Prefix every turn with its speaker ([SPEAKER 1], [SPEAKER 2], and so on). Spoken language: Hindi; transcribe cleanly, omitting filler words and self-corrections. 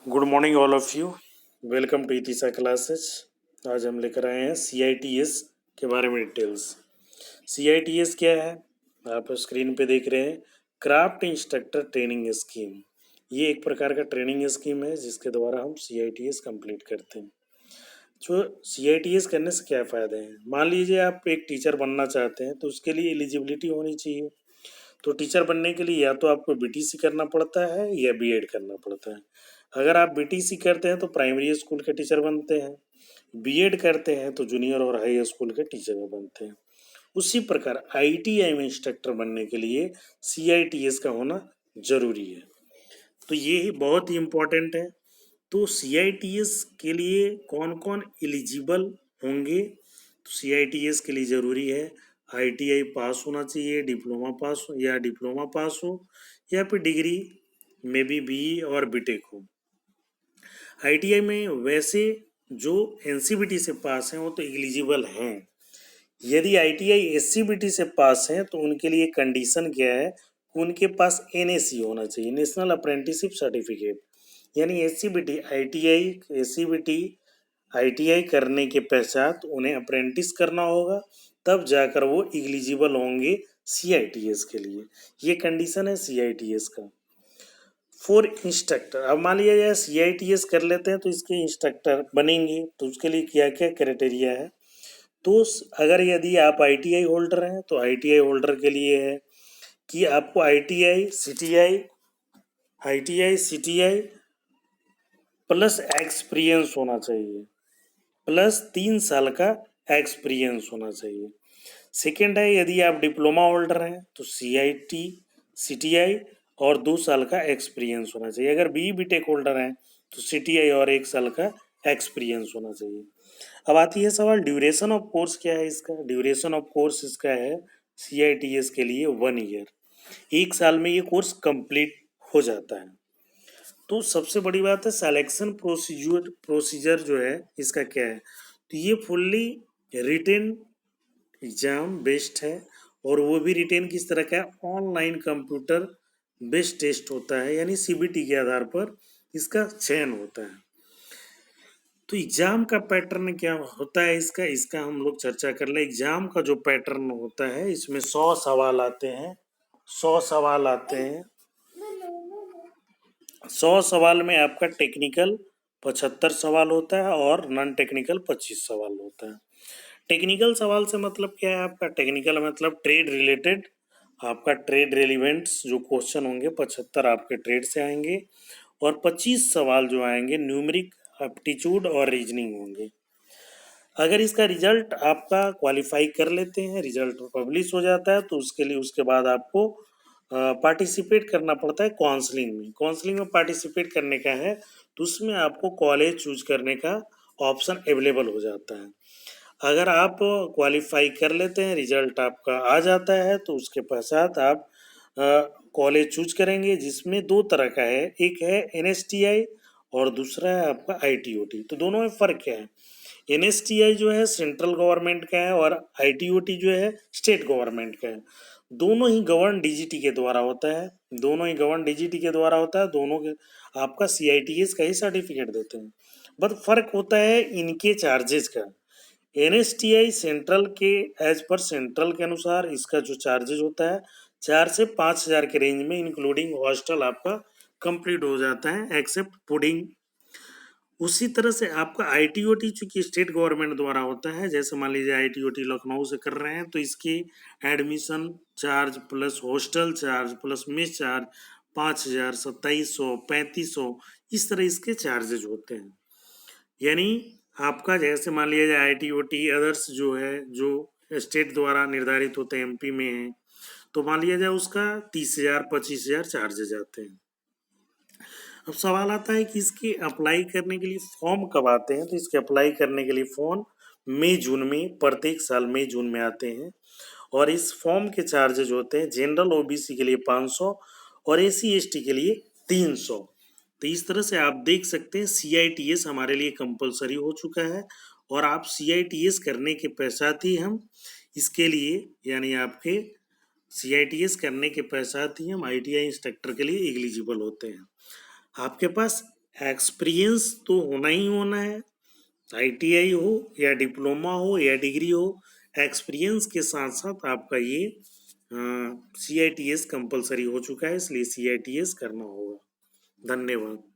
[SPEAKER 1] Good morning all of you. Welcome to इतिसा क्लासेस। आज हम लेकर आए हैं CITS के बारे में डिटेल्स। CITS क्या है? आप स्क्रीन पे देख रहे हैं, क्राफ्ट इंस्ट्रक्टर ट्रेनिंग स्कीम। ये एक प्रकार का ट्रेनिंग स्कीम है जिसके द्वारा हम CITS कंप्लीट करते हैं। जो CITS करने से क्या फ़ायदे हैं? मान लीजिए आप एक टीचर बनना चाहते हैं तो उसके लिए एलिजिबिलिटी होनी चाहिए। तो टीचर बनने के लिए या तो आपको BTC करना पड़ता है या B.Ed करना पड़ता है। अगर आप BTC करते हैं तो प्राइमरी स्कूल के टीचर बनते हैं, B.Ed करते हैं तो जूनियर और हाई स्कूल के टीचर बनते हैं। उसी प्रकार ITI में इंस्ट्रक्टर बनने के लिए CITS का होना जरूरी है। तो ये बहुत ही इम्पोर्टेंट है। तो CITS के लिए कौन कौन एलिजिबल होंगे? तो CITS के लिए ज़रूरी है ITI पास होना चाहिए, डिप्लोमा पास हो या फिर डिग्री में भी BE और BTech हो। ITI में वैसे जो NCVT से पास हैं वो तो एलिजिबल हैं। यदि ITI SCBT से पास हैं तो उनके लिए कंडीशन क्या है? उनके पास NAC होना चाहिए, नेशनल अप्रेंटिसशिप सर्टिफिकेट। यानी SCBT ITI करने के पश्चात उन्हें अप्रेंटिस करना होगा, तब जाकर वो एलिजिबल होंगे CITS के लिए। ये कंडीशन है CITS का। फॉर इंस्ट्रक्टर, अब मान लिया जाए CITS कर लेते हैं तो इसके इंस्ट्रक्टर बनेंगे, तो उसके लिए क्या क्या क्राइटेरिया है? तो अगर यदि आप ITI होल्डर हैं तो ITI होल्डर के लिए है कि आपको ITI CTI प्लस एक्सपीरियंस होना चाहिए, प्लस 3 साल का एक्सपीरियंस होना चाहिए। सेकेंड है, यदि आप डिप्लोमा होल्डर हैं तो CIT CTI और 2 साल का एक्सपीरियंस होना चाहिए। अगर BTech होल्डर हैं तो CTI और 1 साल का एक्सपीरियंस होना चाहिए। अब आती है सवाल, ड्यूरेशन ऑफ कोर्स क्या है इसका? ड्यूरेशन ऑफ कोर्स इसका है CITS के लिए 1 ईयर। 1 साल में ये कोर्स कंप्लीट हो जाता है। तो सबसे बड़ी बात है सिलेक्शन प्रोसीजर जो है इसका क्या है? तो ये फुल्ली रिटेन एग्जाम बेस्ड है, और वो भी रिटेन किस तरह का है? ऑनलाइन कंप्यूटर बेस्ड टेस्ट होता है, यानी CBT के आधार पर इसका चयन होता है। तो एग्जाम का पैटर्न क्या होता है इसका हम लोग चर्चा कर ले। एग्जाम का जो पैटर्न होता है इसमें 100 सवाल आते हैं। 100 सवाल आते हैं। 100 सवाल में आपका टेक्निकल 75 सवाल होता है और नॉन टेक्निकल 25 सवाल होता है। टेक्निकल सवाल से मतलब क्या है आपका? टेक्निकल मतलब ट्रेड रिलेटेड, आपका ट्रेड रेलिवेंट्स जो क्वेश्चन होंगे 75 आपके ट्रेड से आएंगे, और 25 सवाल जो आएंगे न्यूमेरिक एप्टीट्यूड और रीजनिंग होंगे। अगर इसका रिजल्ट आपका क्वालिफाई कर लेते हैं, रिजल्ट पब्लिश हो जाता है, तो उसके लिए उसके बाद आपको पार्टिसिपेट करना पड़ता है काउंसलिंग में। काउंसलिंग में पार्टिसिपेट करने का है तो उसमें आपको कॉलेज चूज करने का ऑप्शन अवेलेबल हो जाता है। अगर आप क्वालिफाई कर लेते हैं, रिजल्ट आपका आ जाता है, तो उसके पश्चात आप कॉलेज चूज करेंगे, जिसमें 2 तरह का है, एक है NSTI और दूसरा है आपका ITOT। तो दोनों में फ़र्क क्या है? NSTI जो है सेंट्रल गवर्नमेंट का है और ITOT जो है स्टेट गवर्नमेंट का है। दोनों ही गवर्न DGT के द्वारा होता है। दोनों के आपका CITS का ही सर्टिफिकेट देते हैं। बट फर्क होता है इनके चार्जेस का। NSTI सेंट्रल के एज पर सेंट्रल के अनुसार इसका जो चार्जेस होता है 4 से 5,000 के रेंज में, इंक्लूडिंग हॉस्टल आपका कंप्लीट हो जाता है, एक्सेप्ट फूडिंग। उसी तरह से आपका ITOT चूंकि स्टेट गवर्नमेंट द्वारा होता है, जैसे मान लीजिए ITOT लखनऊ से कर रहे हैं तो इसकी admission charge plus hostel charge plus mess charge 5,000, 2,700, 3,500, इस तरह इसके चार्जेज होते हैं। यानी आपका जैसे मान लिया जाए ITOT अदर्स जो है, जो स्टेट द्वारा निर्धारित होते हैं, MP में है, तो मान लिया जाए उसका 30,000, 25,000 चार्जेज आते हैं। अब सवाल आता है कि इसके अप्लाई करने के लिए फॉर्म कब आते हैं? तो इसके अप्लाई करने के लिए फॉर्म मई जून में, प्रत्येक साल मई जून में आते हैं, और इस फॉर्म के चार्जेज होते हैं जनरल OBC के लिए 500 और SC ST के लिए 300। तो इस तरह से आप देख सकते हैं CITS हमारे लिए कंपलसरी हो चुका है, और आप CITS करने के पश्चात ही हम इसके लिए, यानी आपके CITS करने के पश्चात ही हम ITI इंस्ट्रक्टर के लिए एलिजिबल होते हैं। आपके पास एक्सपीरियंस तो होना ही होना है, ITI हो या डिप्लोमा हो या डिग्री हो, एक्सपीरियंस के साथ साथ आपका ये CITS कंपलसरी हो चुका है, इसलिए CITS करना होगा। धन्यवाद।